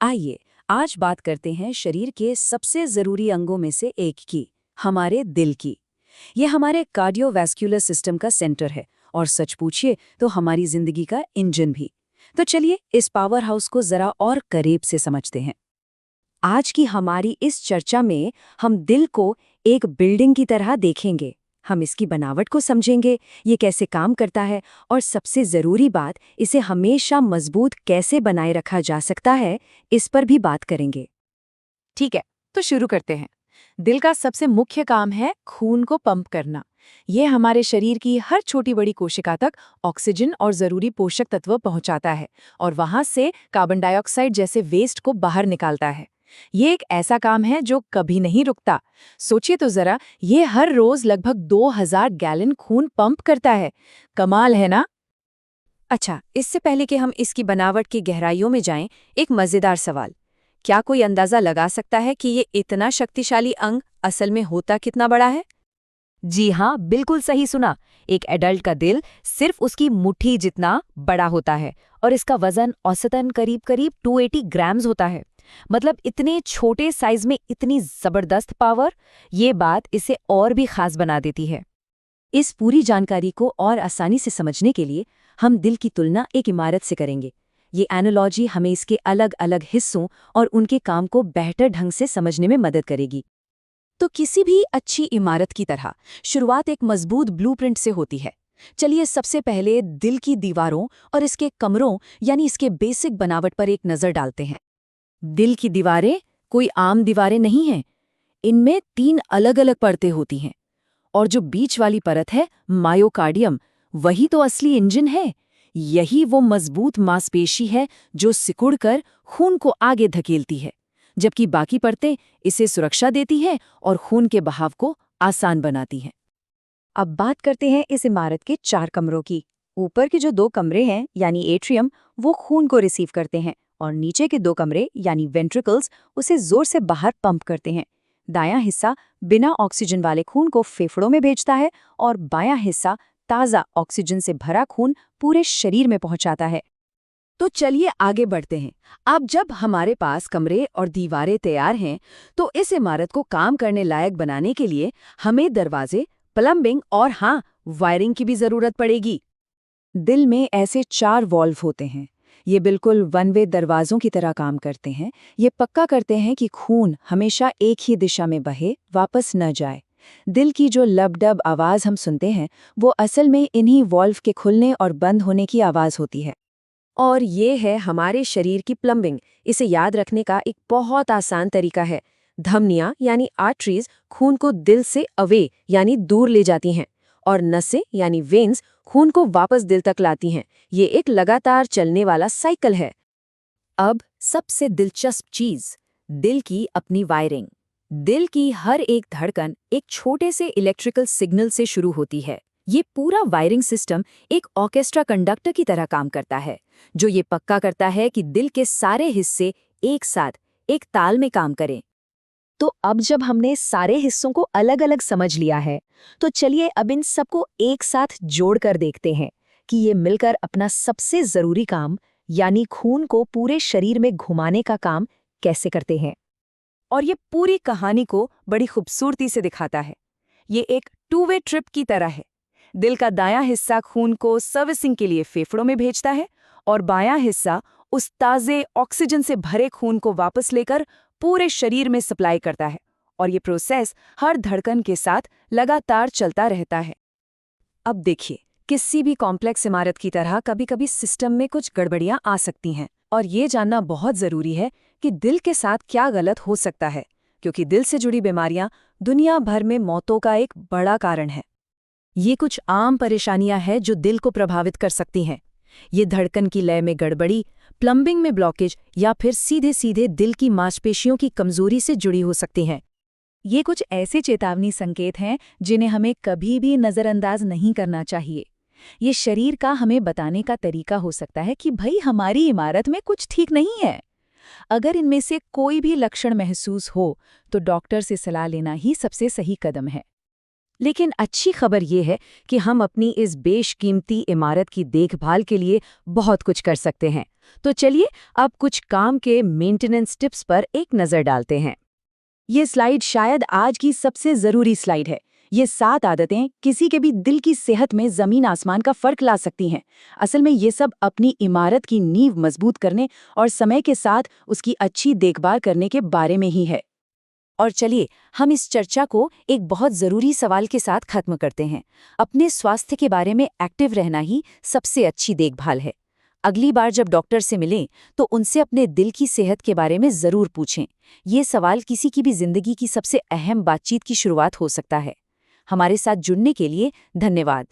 आइए आज बात करते हैं शरीर के सबसे जरूरी अंगों में से एक की, हमारे दिल की। ये हमारे कार्डियोवैस्कुलर सिस्टम का सेंटर है और सच पूछिए तो हमारी जिंदगी का इंजन भी। तो चलिए इस पावर हाउस को जरा और करीब से समझते हैं। आज की हमारी इस चर्चा में हम दिल को एक बिल्डिंग की तरह देखेंगे। हम इसकी बनावट को समझेंगे, ये कैसे काम करता है और सबसे ज़रूरी बात, इसे हमेशा मजबूत कैसे बनाए रखा जा सकता है, इस पर भी बात करेंगे। ठीक है, तो शुरू करते हैं। दिल का सबसे मुख्य काम है खून को पंप करना। ये हमारे शरीर की हर छोटी बड़ी कोशिका तक ऑक्सीजन और जरूरी पोषक तत्व पहुंचाता है और वहां से कार्बन डाइऑक्साइड जैसे वेस्ट को बाहर निकालता है। ये एक ऐसा काम है जो कभी नहीं रुकता। सोचिए तो जरा, ये हर रोज लगभग 2000 गैलन खून पंप करता है। कमाल है ना? अच्छा, इससे पहले कि हम इसकी बनावट की गहराइयों में जाएं, एक मज़ेदार सवाल। क्या कोई अंदाज़ा लगा सकता है कि ये इतना शक्तिशाली अंग असल में होता कितना बड़ा है? जी हाँ, बिल्कुल सही सुना। एक एडल्ट का दिल सिर्फ उसकी मुट्ठी जितना बड़ा होता है और इसका वजन औसतन करीब करीब 280 ग्राम्स होता है। मतलब इतने छोटे साइज में इतनी जबरदस्त पावर, ये बात इसे और भी खास बना देती है। इस पूरी जानकारी को और आसानी से समझने के लिए हम दिल की तुलना एक इमारत से करेंगे। ये एनालॉजी हमें इसके अलग अलग हिस्सों और उनके काम को बेहतर ढंग से समझने में मदद करेगी। तो किसी भी अच्छी इमारत की तरह शुरुआत एक मजबूत ब्लूप्रिंट से होती है। चलिए सबसे पहले दिल की दीवारों और इसके कमरों यानी इसके बेसिक बनावट पर एक नज़र डालते हैं। दिल की दीवारें कोई आम दीवारें नहीं हैं। इनमें 3 अलग अलग परतें होती हैं और जो बीच वाली परत है मायोकार्डियम, वही तो असली इंजन है। यही वो मजबूत मांसपेशी है जो सिकुड़कर खून को आगे धकेलती है, जबकि बाकी परतें इसे सुरक्षा देती हैं और खून के बहाव को आसान बनाती हैं। अब बात करते हैं इस इमारत के 4 कमरों की। ऊपर के जो 2 कमरे हैं यानी एट्रियम, वो खून को रिसीव करते हैं और नीचे के 2 कमरे यानी वेंट्रिकल्स उसे जोर से बाहर पंप करते हैं। दायां हिस्सा बिना ऑक्सीजन वाले खून को फेफड़ों में भेजता है और बायां हिस्सा ताज़ा ऑक्सीजन से भरा खून पूरे शरीर में पहुंचाता है। तो चलिए आगे बढ़ते हैं। अब जब हमारे पास कमरे और दीवारें तैयार हैं, तो इस इमारत को काम करने लायक बनाने के लिए हमें दरवाजे, प्लम्बिंग और हाँ, वायरिंग की भी जरूरत पड़ेगी। दिल में ऐसे 4 वॉल्व होते हैं। ये बिल्कुल वन वे दरवाजों की तरह काम करते हैं। ये पक्का करते हैं कि खून हमेशा एक ही दिशा में बहे, वापस न जाए। दिल की जो लब-डब आवाज़ हम सुनते हैं, वो असल में इन्हीं वॉल्व के खुलने और बंद होने की आवाज़ होती है। और ये है हमारे शरीर की प्लम्बिंग। इसे याद रखने का एक बहुत आसान तरीका है। धमनियां यानी आर्टरीज खून को दिल से अवे यानी दूर ले जाती हैं और नसें यानी वेन्स खून को वापस दिल तक लाती हैं। ये एक लगातार चलने वाला साइकिल है। अब सबसे दिलचस्प चीज, दिल की अपनी वायरिंग। दिल की हर एक धड़कन एक छोटे से इलेक्ट्रिकल सिग्नल से शुरू होती है। ये पूरा वायरिंग सिस्टम एक ऑर्केस्ट्रा कंडक्टर की तरह काम करता है, जो ये पक्का करता है कि दिल के सारे हिस्से एक साथ एक ताल में काम करें। तो अब जब हमने सारे हिस्सों को अलग अलग समझ लिया है, तो चलिए अब इन सबको एक साथ जोड़कर देखते हैं कि ये मिलकर अपना सबसे जरूरी काम यानी खून को पूरे शरीर में घुमाने का काम कैसे करते हैं। और ये पूरी कहानी को बड़ी खूबसूरती से दिखाता है। ये एक 2 वे ट्रिप की तरह है। दिल का दायां हिस्सा खून को सर्विसिंग के लिए फेफड़ों में भेजता है और बायां हिस्सा उस ताज़े ऑक्सीजन से भरे खून को वापस लेकर पूरे शरीर में सप्लाई करता है और ये प्रोसेस हर धड़कन के साथ लगातार चलता रहता है। अब देखिए, किसी भी कॉम्प्लेक्स इमारत की तरह कभी-कभी सिस्टम में कुछ गड़बड़ियां आ सकती हैं और ये जानना बहुत ज़रूरी है कि दिल के साथ क्या गलत हो सकता है, क्योंकि दिल से जुड़ी बीमारियां दुनिया भर में मौतों का एक बड़ा कारण है। ये कुछ आम परेशानियां हैं जो दिल को प्रभावित कर सकती हैं। ये धड़कन की लय में गड़बड़ी, प्लम्बिंग में ब्लॉकेज या फिर सीधे सीधे दिल की मांसपेशियों की कमजोरी से जुड़ी हो सकती हैं। ये कुछ ऐसे चेतावनी संकेत हैं जिन्हें हमें कभी भी नज़रअंदाज नहीं करना चाहिए। ये शरीर का हमें बताने का तरीका हो सकता है कि भाई हमारी इमारत में कुछ ठीक नहीं है। अगर इनमें से कोई भी लक्षण महसूस हो, तो डॉक्टर से सलाह लेना ही सबसे सही कदम है। लेकिन अच्छी खबर ये है कि हम अपनी इस बेशकीमती इमारत की देखभाल के लिए बहुत कुछ कर सकते हैं। तो चलिए अब कुछ काम के मेंटेनेंस टिप्स पर एक नज़र डालते हैं। ये स्लाइड शायद आज की सबसे ज़रूरी स्लाइड है। ये 7 आदतें किसी के भी दिल की सेहत में ज़मीन आसमान का फ़र्क ला सकती हैं। असल में ये सब अपनी इमारत की नींव मजबूत करने और समय के साथ उसकी अच्छी देखभाल करने के बारे में ही है। और चलिए हम इस चर्चा को एक बहुत ज़रूरी सवाल के साथ खत्म करते हैं। अपने स्वास्थ्य के बारे में एक्टिव रहना ही सबसे अच्छी देखभाल है। अगली बार जब डॉक्टर से मिलें तो उनसे अपने दिल की सेहत के बारे में ज़रूर पूछें। ये सवाल किसी की भी ज़िंदगी की सबसे अहम बातचीत की शुरुआत हो सकता है। हमारे साथ जुड़ने के लिए धन्यवाद।